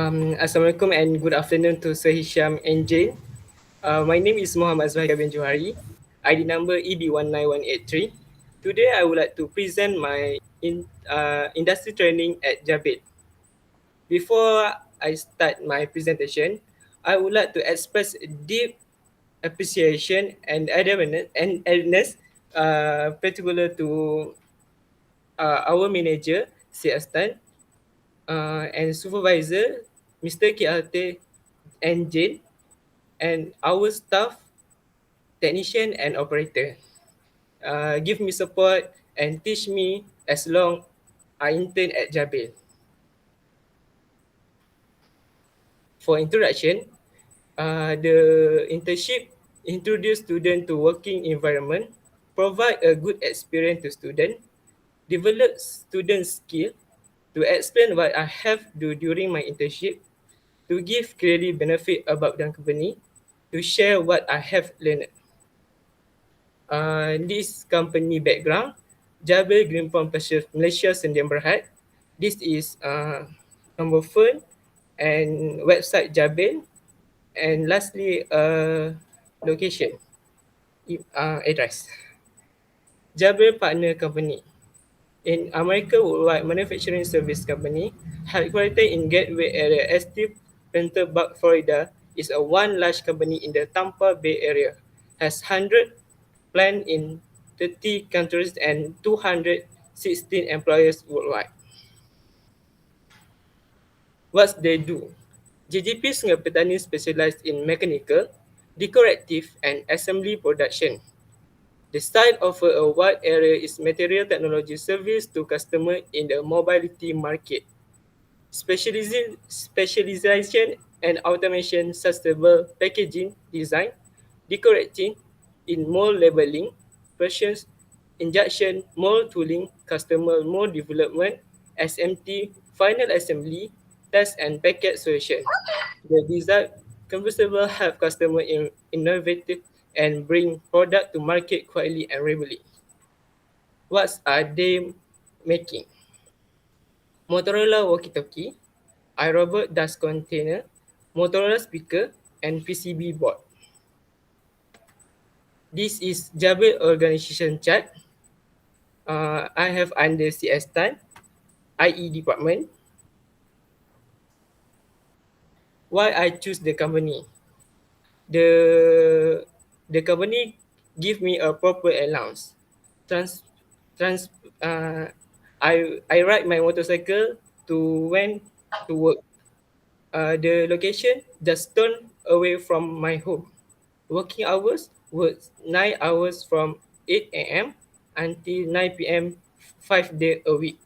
Assalamualaikum and good afternoon to Sir Hisham and Jane. My name is Muhammad Zahir bin Johari. ID number EB19183. Today, I would like to present my industry training at Jabit. Before I start my presentation, I would like to express deep appreciation and awareness, particular to our manager, Si Astan, and supervisor, Mr. Kiate and Jane, and our staff, technician and operator. Give me support and teach me as long I intern at Jabil. For introduction, the internship introduce student to working environment, provide a good experience to student, develop student skill, to explain what I have do during my internship, to give clearly benefit about the company, to share what I have learned. This company background, Jabir Green Palm Pasture Malaysia Sendian Berhad. This is number phone and website Jabir, and lastly location, address. Jabir Partner Company. In America Worldwide Manufacturing Service Company, headquartered in Gateway Area, ST Penterbuck, Florida, is a one large company in the Tampa Bay area. Has 100 plants in 30 countries and 216 employees worldwide. What they do? JGP Sungai Petani specialized in mechanical, decorative, and assembly production. The site offers a wide area is material technology service to customers in the mobility market. Specialization and automation, sustainable packaging design, decorating, in mold labeling, precious injection, mold tooling, customer mold development, SMT, final assembly, test and packet solution. The design comfortable help customer innovative and bring product to market quietly and reliably. What are they making? Motorola walkie-talkie, iRobot dust container, Motorola speaker, and PCB board. This is Jabir organization chart. I have under CS Tan, IE department. Why I choose the company? The the company give me a proper allowance. Trans trans I ride my motorcycle to when to work. The location just turn away from my home. Working hours was 9 hours from 8 a.m. until 9 p.m. 5 days a week.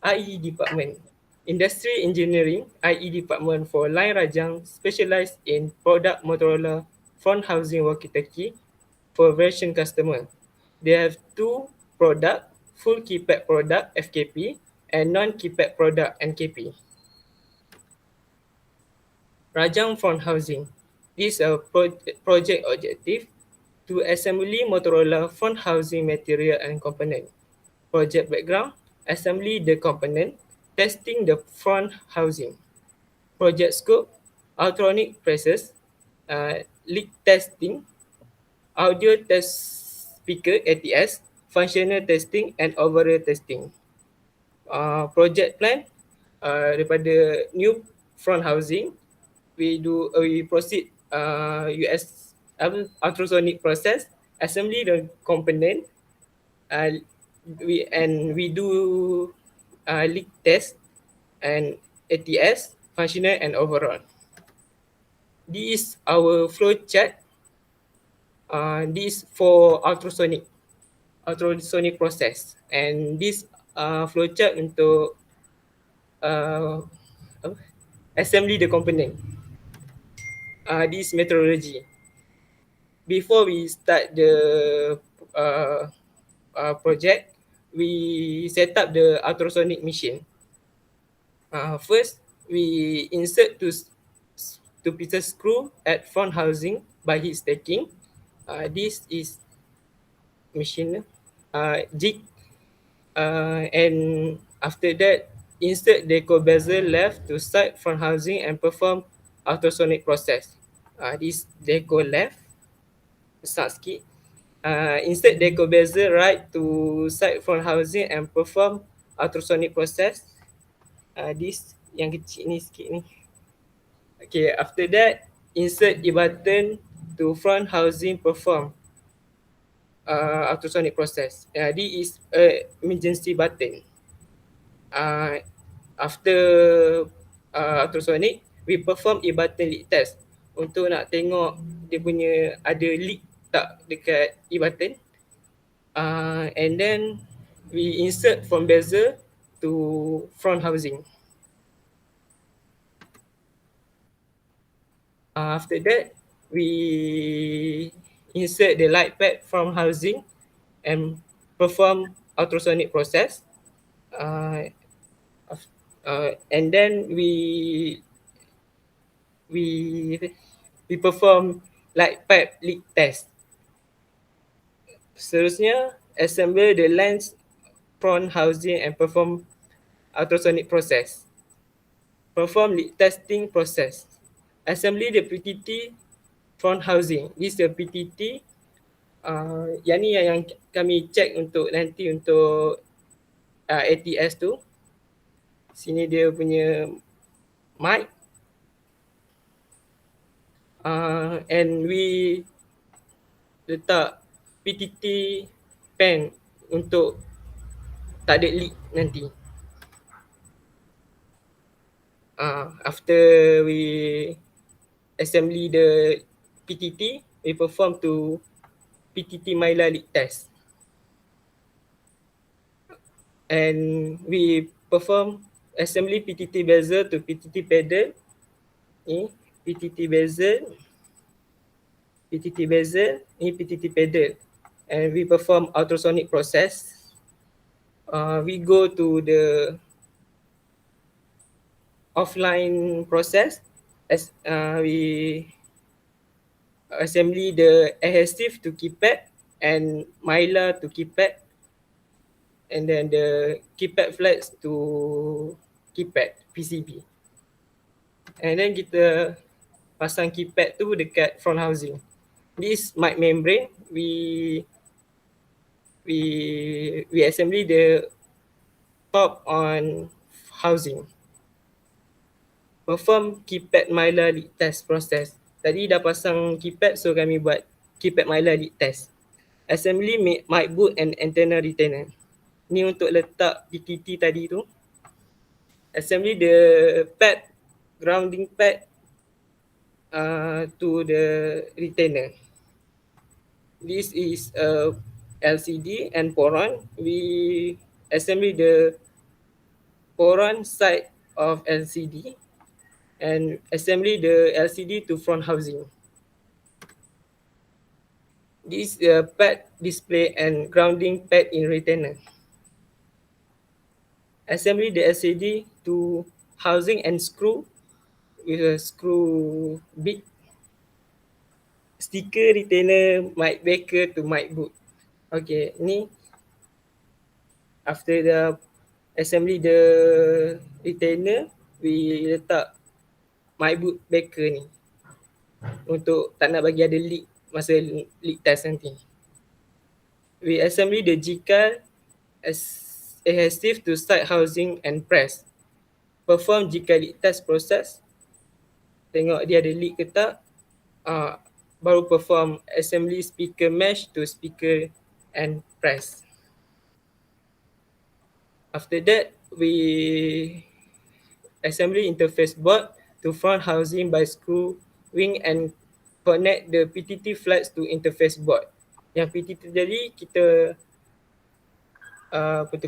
IE department. Industry engineering, IE department for Line Rajang specialized in product Motorola front housing walkie-talkie for version customer. They have two product, full keypad product FKP and non-keypad product NKP. Rajang Front Housing. This is a project objective to assembly Motorola front housing material and component. Project background, assembly the component, testing the front housing. Project scope, electronic presses, leak testing, audio test speaker ATS, functional testing and overall testing. Project plan, daripada new front housing, we proceed US ultrasonic process, assembly the component, uh, we do leak test and ATS, functional and overall. This is our flow chart. This for ultrasonic process, and this flow chart untuk uh, assembly the component. This methodology. Before we start the project, we set up the ultrasonic machine. First, we insert two pieces screw at front housing by heat stacking. This is machine jig, and after that insert deco bezel left to side front housing and perform ultrasonic process. This deco left, besar sikit. Insert deco bezel right to side front housing and perform ultrasonic process. This yang kecil ni sikit ni. Okay, after that, insert E button to front housing, perform ultrasonic process. This is a emergency button. After ultrasonic, we perform E button leak test untuk nak tengok dia punya ada leak tak dekat E button. And then we insert from bezel to front housing. After that, we insert the light pad from housing and perform ultrasonic process. And then we perform light pipe leak test. Seterusnya, assemble the lens front housing and perform ultrasonic process. Perform leak testing process. Assembly the PTT front housing. This is the PTT. Yang ni yang kami check untuk nanti untuk ATS tu. Sini dia punya mic. And we letak PTT pen untuk tak ada leak nanti. After we assembly the PTT, we perform to PTT Mylar leak test. And we perform assembly PTT bezel to PTT pedal. Ni PTT bezel, ni PTT pedal. And we perform ultrasonic process. We go to the offline process as we assembly the adhesive to keypad and Mylar to keypad, and then the keypad flaps to keypad PCB. And then kita pasang keypad tu dekat front housing. This mic membrane, we assembly the top on housing. Perform keypad Mylar leak test process. Tadi dah pasang keypad, so kami buat keypad Mylar leak test. Assembly mic boot and antenna retainer. Ni untuk letak PTT tadi tu. Assembly the pad, grounding pad to the retainer. This is a LCD and poron. We assembly the poron side of LCD and assembly the LCD to front housing. This pad display and grounding pad in retainer. Assembly the LCD to housing and screw with a screw bit. Sticker retainer mic backer to mic boot. Okay, ni after the assembly the retainer, we letak mic boot backer ni untuk tak nak bagi ada leak masa leak test nanti. We assembly the GCAL adhesive to side housing and press. Perform GCAL leak test process. Tengok dia ada leak ke tak. Baru perform assembly speaker mesh to speaker and press. After that, we assembly interface board to front housing by screwing and connect the PTT flaps to interface board. Yang PTT tadi kita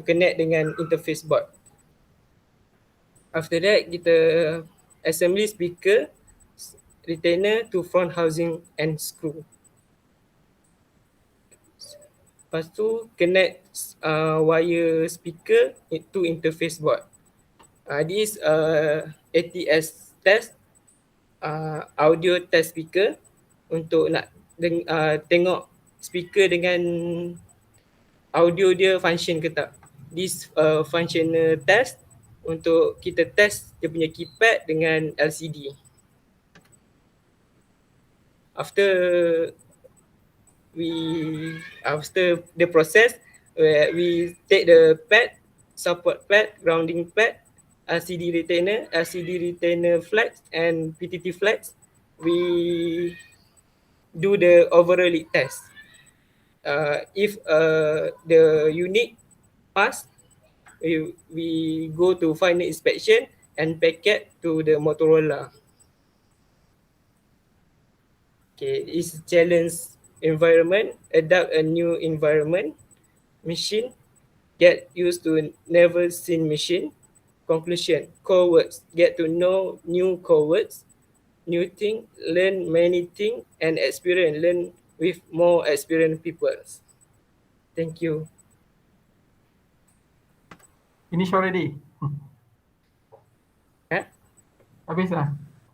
connect dengan interface board. After that, kita assembly speaker retainer to front housing and screw. Lepas tu connect wire speaker to interface board. This ATS test, audio test speaker untuk nak tengok speaker dengan audio dia function ke tak. This functional test untuk kita test dia punya keypad dengan LCD. After the process, we take the pad, support pad, grounding pad, LCD retainer flags and PTT flags. We do the overall lead test. If the unit pass, we go to final inspection and packet to the Motorola. Okay, it's challenge environment, adapt a new environment, machine, get used to never seen machine. Conclusion, core words, get to know new core words, new thing, learn many things, and experience, learn with more experienced people. Thank you. Finish already? Ha? Habis lah?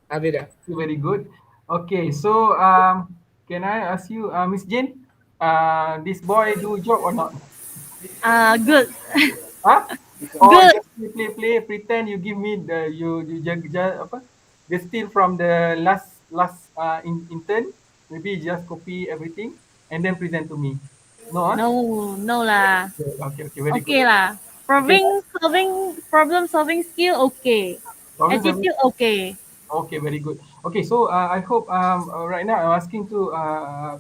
Habis dah. Very good. Okay, so can I ask you, Miss Jane, this boy do job or not? Good. Huh? Or Good. just play, pretend you give me the you just apa? The steal from the last intern. Maybe just copy everything and then present to me. No, huh? No lah. Okay, very good. Okay lah. Okay, Problem solving skill okay. problem solving. Attitude okay. Okay, very good. Okay, so I hope right now I'm asking to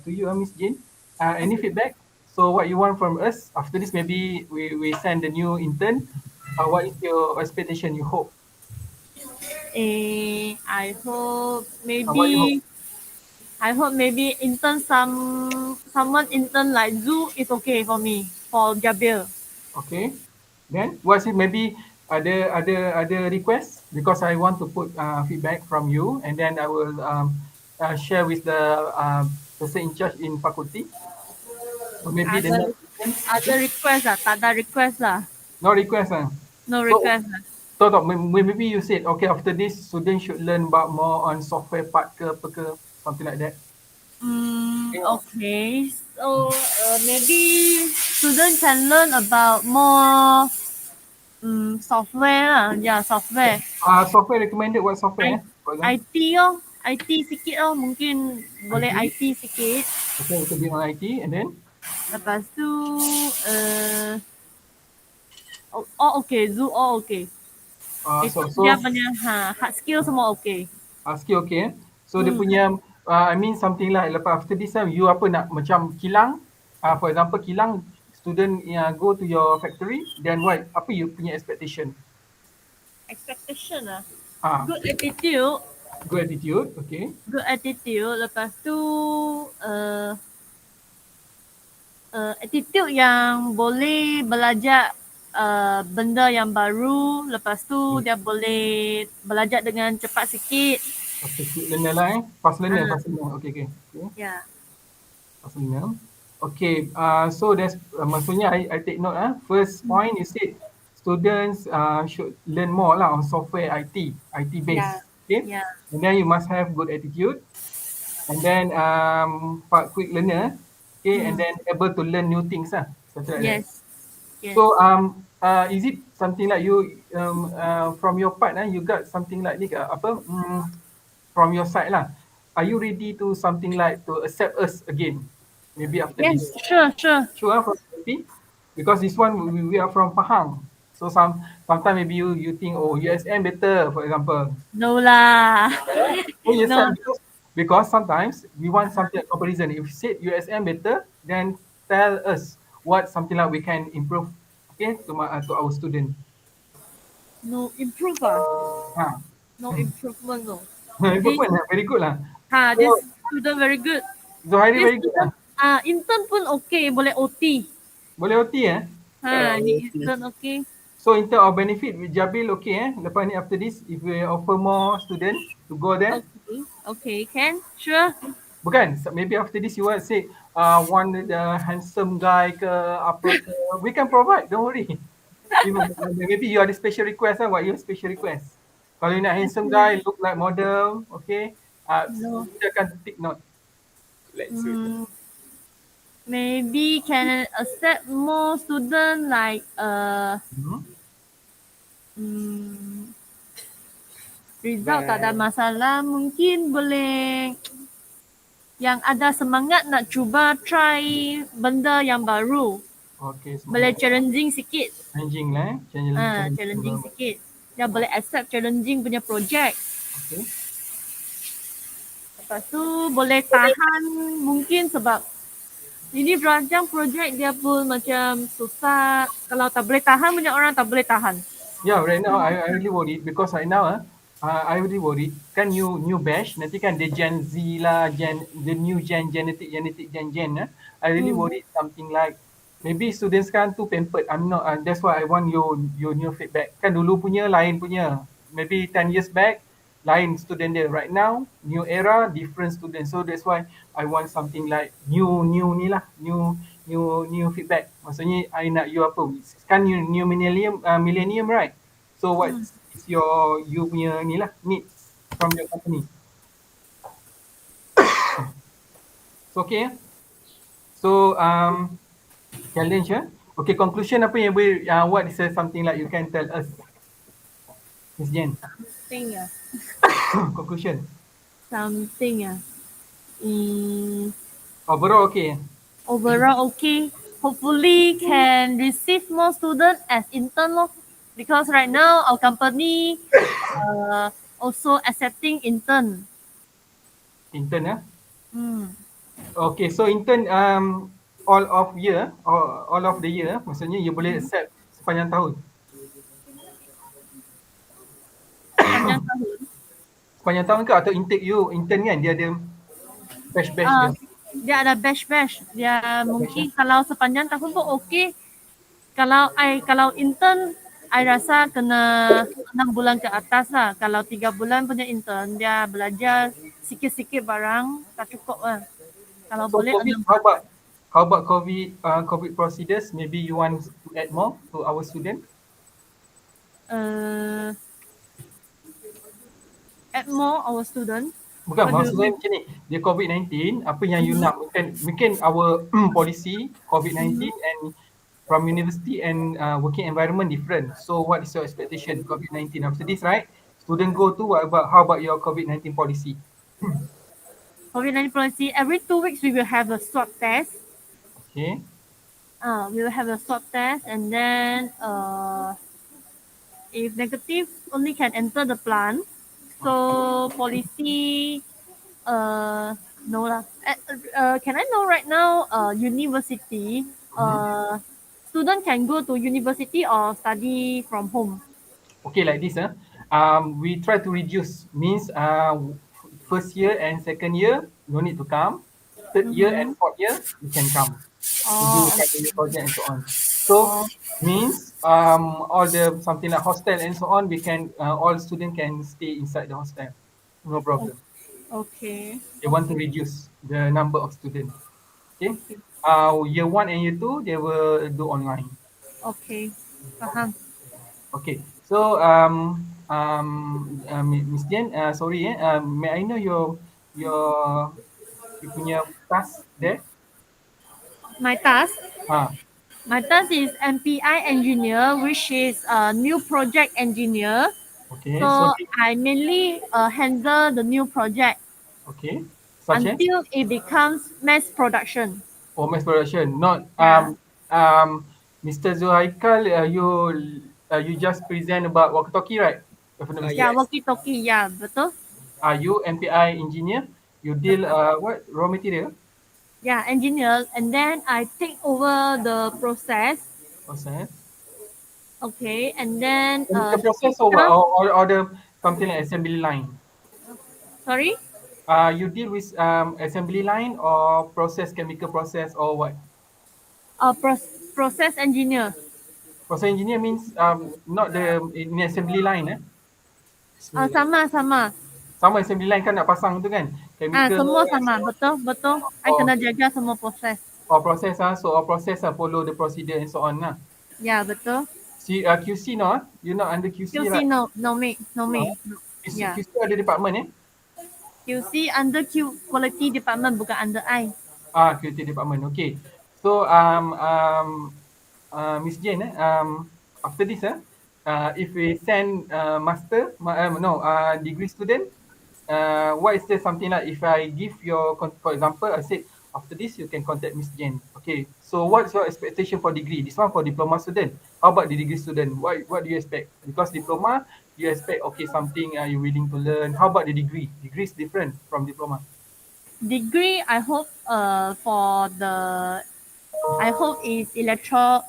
you, Miss Jane, any feedback? So what you want from us after this? Maybe we send the new intern. What is your expectation? You hope? I hope What you hope? maybe someone intern like Zoo is okay for me for Jabil. Okay. Then what's it? Maybe other requests, because I want to put feedback from you, and then I will share with the person in charge in faculty. So maybe the next Ada request lah, tak ada request lah. no request. No So, request lah. maybe you said, okay, after this, students should learn about more on software part ke, apa ke, something like that. Okay. So maybe students can learn about more software lah. Yeah, software. Software recommended what software? IT oh. IT sikit oh. Mungkin boleh IT sikit. Okay, to be on IT, and then? Lepas tu okay. Zoo all okay. So dia punya hard skill semua okay. Skill okay. So dia punya I mean something like lepas after this time, you apa nak macam kilang, for example kilang student go to your factory, then what, apa you punya expectation? Good attitude. Good attitude, okay. Good attitude. Lepas tu attitude yang boleh belajar benda yang baru. Lepas tu dia boleh belajar dengan cepat sikit. Quick learner lah fast learner. Okay. Yeah. Fast learner. Okay, so that's maksudnya I take note first point you said students should learn more lah on software IT based. Yeah. Okay. Yeah. And then you must have good attitude, and then quick learner, okay, and then able to learn new things lah. Like yes. That. So is it something like you from your part you got something like ni apa from your side lah? Are you ready to something like to accept us again? Maybe after this. Sure. From happy, because this one we are from Pahang. So sometimes maybe you think, oh, USM better, for example. No lah. Oh, yes, No. because sometimes we want something like comparison. If you said USM better, then tell us what something like we can improve, okay, to our student. No improve No improvement no. Very good lah. This student very good. Zohairi very good lah. Intern pun okay, boleh OT. Boleh OT Ni intern okay. So in terms of benefit, Jabil okay lepas ni after this, if we offer more student to go there. Okay, can, sure. Bukan, maybe after this you want say one the handsome guy ke apa ke, we can provide, don't worry. Maybe you ada special request what your special request. Kalau you nak handsome guy, look like model, okay, kita akan take note. Maybe can accept more student like Result tak ada masalah. Mungkin boleh yang ada semangat nak cuba try benda yang baru. Okay, Boleh semangat. challenging sikit. Challenging lah. Challenging sikit. Dia boleh accept challenging punya project. Okay. Lepas tu boleh tahan mungkin sebab ini berancang projek dia pun macam susah. Kalau tak boleh tahan, banyak orang tak boleh tahan. Yeah, right now I really worried because right now I really worried. Kan new batch nanti kan the Gen Z lah, the new genetic gen. I really worried something like maybe students kan too pampered. I'm not. That's why I want your new feedback. Kan dulu punya lain punya. Maybe 10 years back lain student dia. Right now new era different students. So that's why I want something like new ni lah, new feedback. Maksudnya I nak you apa? Kan new millennium right? So what is you punya ni lah needs from your company? So okay. So challenge Okay, conclusion apa yang boleh what is something like you can tell us, Miss Jen? Something Conclusion. Something Overall okay. Overall okay. Hopefully can receive more students as intern lor. Because right now our company also accepting intern. Intern Hmm. Okay, so intern all of the year, maksudnya you boleh accept sepanjang tahun. Sepanjang tahun. Sepanjang tahun ke atau intern kan dia ada batch dia. Dia ada batch. Dia mungkin kalau sepanjang tahun pun okey. Kalau intern I rasa kena 6 bulan ke atas lah. Kalau 3 bulan punya intern dia belajar sikit-sikit barang tak cukup lah. Kalau So boleh how about COVID procedures? Maybe you want to add more to our student? Add more our student. Bukan, maksud saya macam ni. Dia COVID-19, apa yang you nak? Mungkin our policy COVID-19 and from university and working environment different. So what is your expectation COVID-19 after this, right? Student go to how about your COVID-19 policy? COVID-19 policy, every 2 weeks we will have a swab test. Okay. We will have a swab test and then if negative only can enter the plant. So policy no lah. Can I know right now university student can go to university or study from home? Okay, like this we try to reduce, means first year and second year no need to come, third year and fourth year you can come to do academic project and so on. So means all the something like hostel and so on, we can all students can stay inside the hostel, no problem. Okay. They want to reduce the number of students. Okay. Year 1 and year 2 they will do online. Okay. Faham. Okay. So Miss Jen, sorry may I know your punya task there? My task? Ah. My task is MPI engineer, which is a new project engineer. Okay. So I mainly handle the new project. Okay. Such until it becomes mass production. Oh, mass production. Not Mr. Zuhaikal, you just present about walkie-talkie, right? Yeah, walkie-talkie. Yeah, betul. Are you MPI engineer? You deal what raw material? Yeah, engineer, and then I take over the process. Process. Okay, and then the process or the something like assembly line. Sorry. You deal with assembly line or process, chemical process or what? Process engineer. Process engineer means not the in assembly line Sama. Sama assembly line kan nak pasang tu kan? Chemical. Semua sama, betul. I kena jaga semua proses. Process so process follow the procedure and so on lah. Yeah, betul. QC no? You not under QC, QC right? no me. Yeah. QC ada department QC under quality department, bukan under I. Quality department. Okay. So Miss Jane after this if we send degree student, what is there something like if I give for example, I said after this you can contact Miss Jane. Okay, so what's your expectation for degree? This one for diploma student. How about the degree student? What do you expect? Because diploma, you expect okay something you're willing to learn. How about the degree? Degree is different from diploma. Degree, I hope I hope is electronic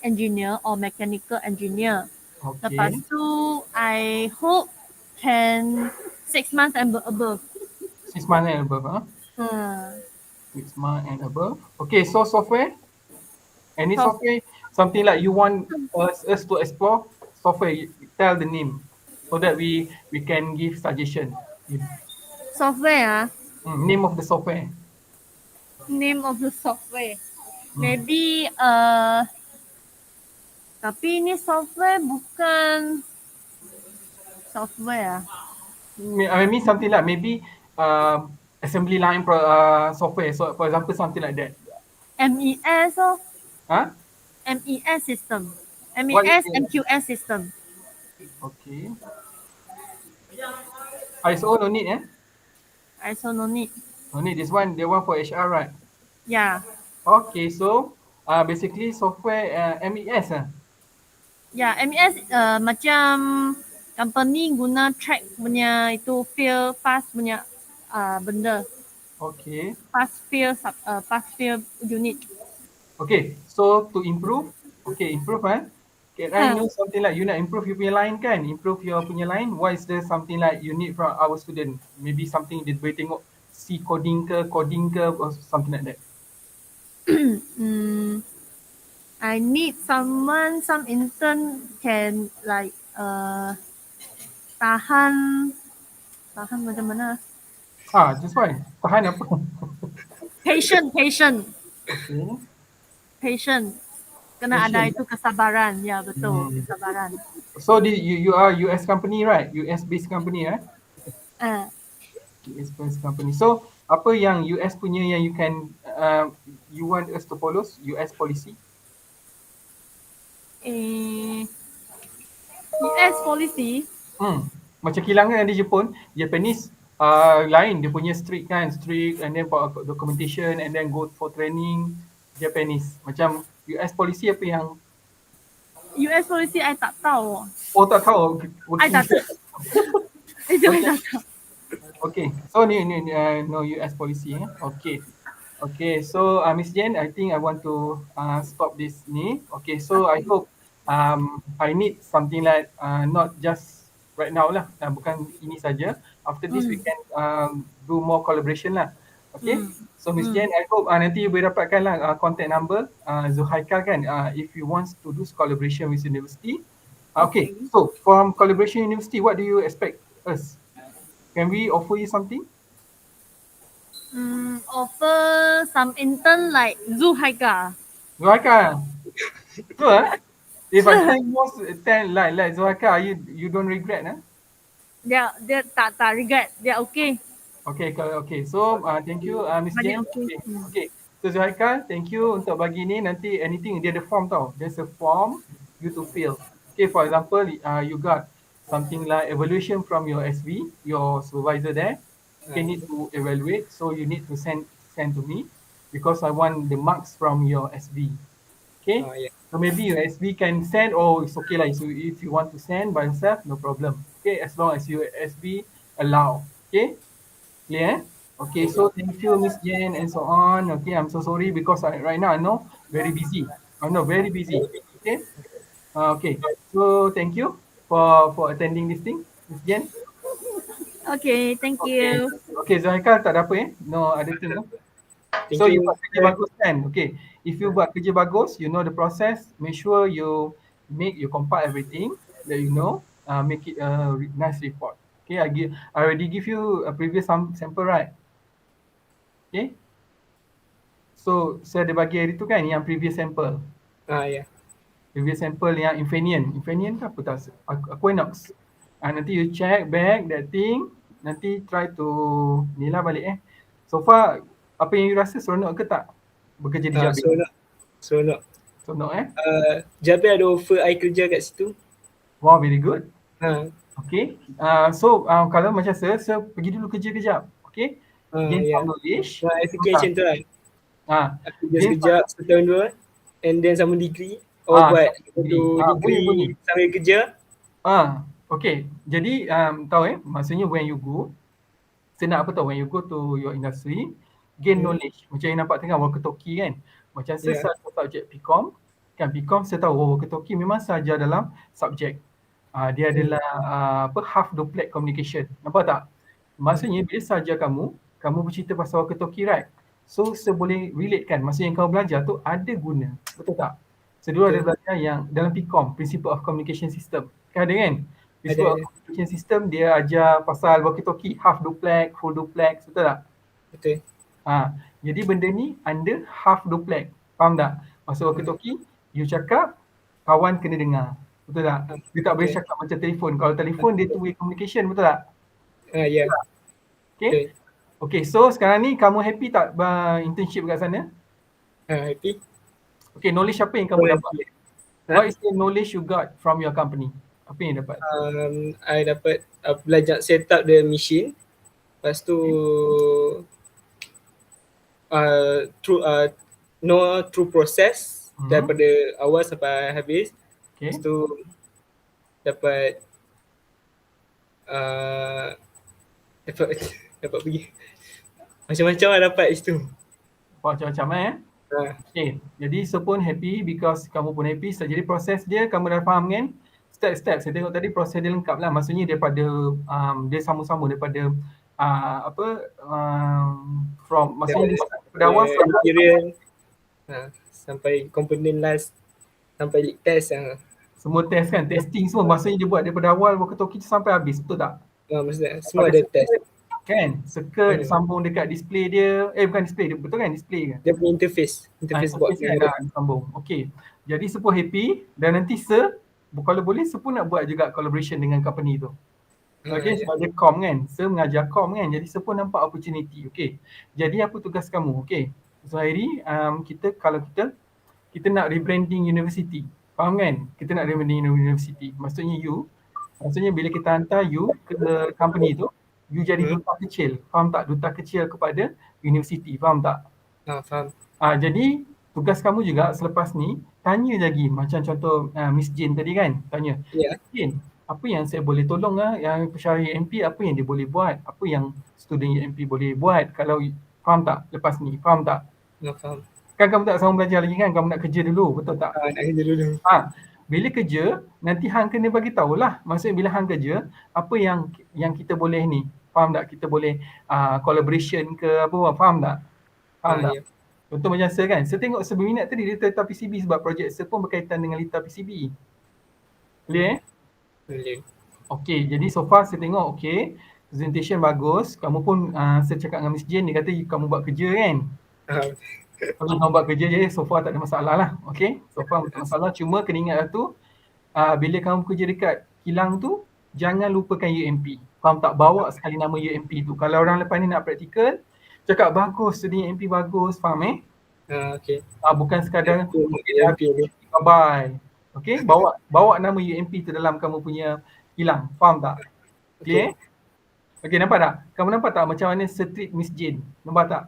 engineer or mechanical engineer. Lepas Okay, tu, I hope can 6 months and above. 6 months and above. Huh? Hmm. 6 months and above. Okay, so software. Any So, software, something like you want us to explore software, tell the name so that we can give suggestion. software, Name of the software. name of the software. Hmm. Maybe tapi ni software bukan software. I mean something like maybe assembly line software. So for example, something like that. MES oh, Huh? MES system. What is MES it? MQS system. Okay. ISO no need, eh? ISO no need. No need. This one, the one for HR, right? Yeah. Okay, so basically software MES. Ya, MES macam company guna track punya itu field fast punya benda. Okay. Fast field unit. Okay, so to improve, improve kan? Can I know something like you nak improve your punya line kan? Improve your punya line, what is there something like you need from our student? Maybe something dia boleh tengok C coding ke, or something like that. I need some intern can like tahan macam mana? Just why? Tahan apa? Patient. Okay. Patient. Kena ada itu kesabaran. Ya, betul, kesabaran. So you are US company, right? US based company, right? US based company. So apa yang US punya yang you can you want us to follow US policy? US policy. Macam kilang kan di Jepun, Japanese lain dia punya strict and then for documentation and then go for training. Japanese macam US policy apa yang US policy I tak tahu. tak tahu. I tak tahu. Itu I tak tahu. Okay, so ni no US policy. Okay, so Miss Jen, I think I want to stop this ni. Okay, so I hope I need something like not just right now lah, bukan ini saja. After this we can do more collaboration lah. Okay, so Miss Jen, I hope nanti you boleh dapatkan lah contact number Zuhaikal kan, if you want to do collaboration with university. Okay, so from collaboration university, what do you expect us? Can we offer you something? Offer some intern like Zuhaika. Zuhaika, sure. If I tell most 10 like Zuhaika, you don't regret, eh? Dia tak regret. Dia okay. Okay. So thank you Miss Jen. Okay. So Zuhaika, thank you untuk bagi ni. Nanti anything dia ada form tau. There's a form you to fill. Okay, for example, you got something like evaluation from your SV, your supervisor there. You need to evaluate, so you need to send to me because I want the marks from your SV. Okay. So maybe your SV can send, or it's okay like so if you want to send by yourself, no problem. Okay, as long as your SV allow. Okay. Clear? Okay, so thank you, Miss Jen, and so on. Okay, I'm so sorry because right now I know very busy. Very busy. Okay. Okay. So thank you for attending this thing, Miss Jen. Okay, thank you. Okay, Zahiqah tak ada apa no other thing. So you buat kerja bagus kan? Okay, if you buat kerja bagus, you know the process. Make sure you compile everything that you know. Make it a nice report. Okay, I already give you a previous sample, right? Okay. So saya ada bagi hari tu kan yang previous sample. Previous sample yang Infineon ke apa tak? Aquinox. Nanti you check back that thing. Nanti try to ni lah balik So far apa yang you rasa seronok ke tak bekerja di JABIN? Seronok. Seronok Jabir ada offer I kerja kat situ. Wow, very good. Ha. Okay. So kalau macam saya pergi dulu kerja kejap. Okay. Gain Ya. some knowledge. I fikir macam tu lah. Ah, Aku kerja gain sekejap, setahun dua, and then sambung degree. Buat sambung satu degree. Boleh. degree sambil kerja. Okay. Jadi tahu maksudnya when you go, saya nak apa tahu, when you go to your industry, gain knowledge. Macam yang nampak tengah walkie-talkie kan. Macam saya satu subjek PCOM, kan PCOM saya tahu walkie-talkie memang sahaja dalam subjek. Dia adalah half duplex communication. Nampak tak? Maksudnya bila sahaja kamu bercerita pasal walkie-talkie, right? So saya boleh relate kan, masa yang kau belajar tu ada guna. Betul tak? Saya dulu ada belajar yang dalam PCOM, Principle of Communication System. Kan ada kan? Principle of Communication System dia ajar pasal walkie-talkie, half duplex, full duplex, betul tak? Betul. Jadi benda ni under half duplex. Faham tak? Masa walkie-talkie, you cakap, kawan kena dengar. Betul tak? You tak boleh cakap macam telefon. Kalau telefon dia two-way communication, betul tak? Ya. Okay? Okay, so sekarang ni kamu happy tak internship kat sana? Happy. Okay, knowledge apa yang kamu dapat? What is the knowledge you got from your company? Apa yang dapat? I dapat belajar set up the machine. Lepas tu through process daripada awal sampai habis. Lepas tu dapat dapat pergi macam-macam lah dapat situ. Macam-macam Okay, jadi so pun happy because kamu pun happy. So, jadi proses dia kamu dah faham kan? Step-step, saya tengok tadi proses dia lengkap lah. Maksudnya daripada dia sama-sama daripada from maksudnya daripada awal sampai komponen last, sampai leak test semua test kan, testing semua. Maksudnya dia buat daripada awal walkie-talkie sampai habis, betul tak? Maksudnya semua ada test kan, circuit sambung dekat display dia, bukan display dia, betul kan display kan? Dia punya interface box kan sambung. Okay, jadi Sepuh happy dan nanti kalau boleh Sepuh nak buat juga collaboration dengan company tu. Okay, sebab dia com kan, mengajar com kan, jadi Sepuh nampak opportunity. Okay, jadi apa tugas kamu? Okay, Zuhairi, kalau kita nak rebranding university, faham kan? Kita nak rebranding university, maksudnya bila kita hantar you ke company tu, you jadi duta kecil, faham tak? Duta kecil kepada universiti, faham tak? Faham. Jadi tugas kamu juga selepas ni tanya lagi, macam contoh Miss Jane tadi kan, tanya. Ya. Jane, apa yang saya boleh tolong yang pesyarah UMP, apa yang dia boleh buat? Apa yang student UMP boleh buat kalau faham tak lepas ni? Faham tak? Faham. Kan kamu tak sama belajar lagi kan, kamu nak kerja dulu, betul tak? Nak kerja dulu. Bila kerja, nanti hang kena bagi tahulah. Maksudnya bila hang kerja, apa yang kita boleh ni? Faham tak? Kita boleh collaboration ke apa, faham tak? Faham tak? Ya. Contoh macam saya kan, saya tengok seberminat tadi dia letak PCB sebab projek saya pun berkaitan dengan litar PCB. Boleh Boleh. Okay, jadi so far saya tengok presentation bagus. Kamu pun saya cakap dengan Miss Jane, dia kata kamu buat kerja kan? Kalau kamu buat kerja je, so far tak ada masalah lah. Okay, so far tak ada masalah. Cuma kena ingat tu, bila kamu kerja dekat kilang tu, jangan lupakan UMP. Faham tak? Bawa sekali nama UMP tu. Kalau orang lepas ni nak praktikal, cakap bagus, student UMP bagus, faham Okay. Bukan sekadar UMP. bye-bye. Okay, bawa nama UMP tu dalam kamu punya kilang. Faham tak? Clear? Okay, nampak tak? Kamu nampak tak macam mana saya treat Miss Jane? Nampak tak?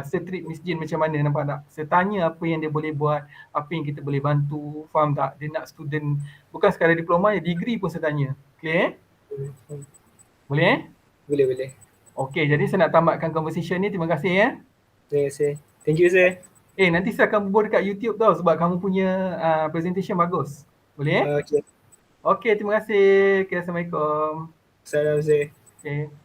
Saya treat Miss Jane macam mana, nampak tak? Saya tanya apa yang dia boleh buat, apa yang kita boleh bantu, faham tak? Dia nak student, bukan sekadar diploma, degree pun saya tanya. Clear? Boleh Boleh. Okay, jadi saya nak tamatkan conversation ni. Terima kasih Terima kasih. Thank you sir. Nanti saya akan buat dekat YouTube tau sebab kamu punya presentation bagus. Boleh Okay. Okay, terima kasih. Okay, Assalamualaikum. Salam sir. Okay.